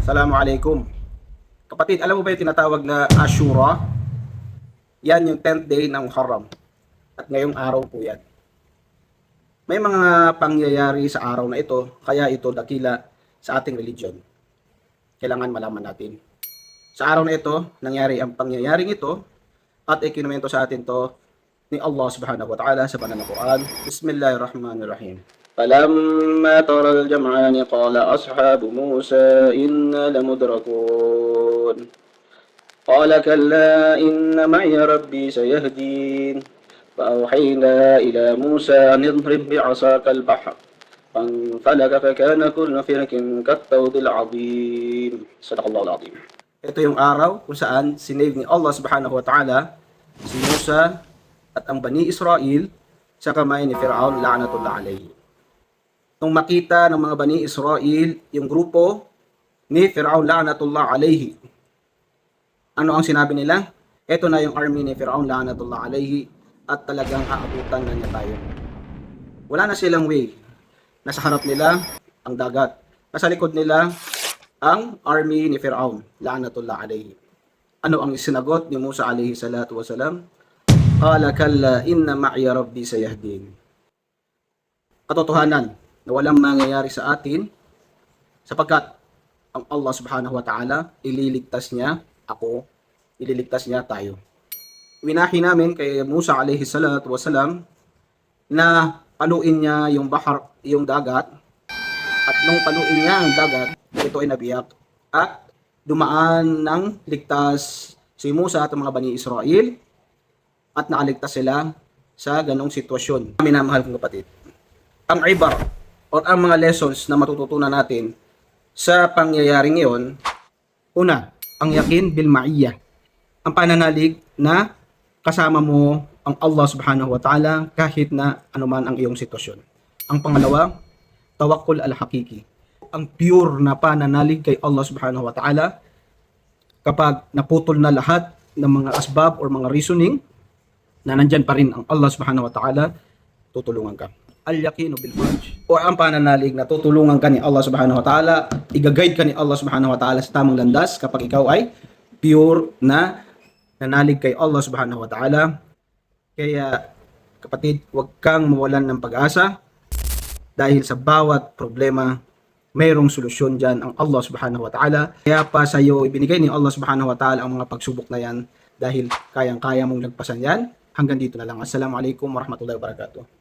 Assalamualaikum. Kapatid, alam mo ba yung tinatawag na Ashura? Yan yung 10th day ng Muharram. At ngayong araw po yan. May mga pangyayari sa araw na ito, kaya ito dakila sa ating religion. Kailangan malaman natin. Sa araw na ito, nangyari ang pangyayaring ito at ikinuwento sa atin to ni Allah subhanahu wa ta'ala sa banal na Quran. Bismillahirrahmanirrahim. فلما ترى الجمعان قال أصحاب موسى إنا لمدركون قال كلا إن معي ربي سيهدين فأوحينا إلى موسى أن اضرب بعصاك البحر فانفلق فكان كل فرق كالطود العظيم صدق الله العظيم. Ito yung araw kung saan sinave ni Allah subhanahu wa ta'ala si Musa at ang Bani Israel sa kamay ni Fir'aun la'natullah alayhi. Nung makita ng mga Bani Israel yung grupo ni Fir'aun la'natullah alayhi, ano ang sinabi nila? Ito na yung army ni Fir'aun la'natullah alayhi at talagang aabutan na niya tayo. Wala na silang way. Nasa harap nila ang dagat. Nasa likod nila ang army ni Fir'aun la'natullah alayhi. Ano ang sinagot ni Musa alayhi salatu wasalam? Qala kalla inna ma'iya rabbi sayahdin. Katotohanan na walang mangyayari sa atin sapagkat ang Allah subhanahu wa ta'ala ililigtas niya ako, ililigtas niya tayo. Winahi namin kay Musa alayhi salatu wasalam na paluin niya yung bahar, yung dagat, at nung paluin niya ang dagat, ito ay nabiyak at dumaan ng ligtas si Musa at ang mga Bani Israel at nakaligtas sila sa ganong sitwasyon. Minamahal kong kapatid, ang ibar o ang mga lessons na matututunan natin sa pangyayaring iyon, una, ang yakin bil ma'iyah, ang pananalig na kasama mo ang Allah subhanahu wa ta'ala kahit na anuman ang iyong sitwasyon. Ang pangalawa, tawakkul al-hakiki, ang pure na pananalig kay Allah subhanahu wa ta'ala kapag naputol na lahat ng mga asbab or mga reasoning na nandyan pa rin ang Allah subhanahu wa ta'ala, tutulungan ka. Al-yaqinu bil farj, o ang pananalig na tutulungan ka ni Allah subhanahu wa ta'ala, i-guide ka ni Allah subhanahu wa ta'ala sa tamang landas kapag ikaw ay pure na nanalig kay Allah subhanahu wa ta'ala. Kaya kapatid, huwag kang mawalan ng pag-asa dahil sa bawat problema mayroong solusyon dyan ang Allah subhanahu wa ta'ala. Kaya pa sa iyo ibinigay ni Allah subhanahu wa ta'ala ang mga pagsubok na yan dahil kayang-kaya mong lagpasan yan. Hanggang dito na lang. Assalamualaikum warahmatullahi wabarakatuh.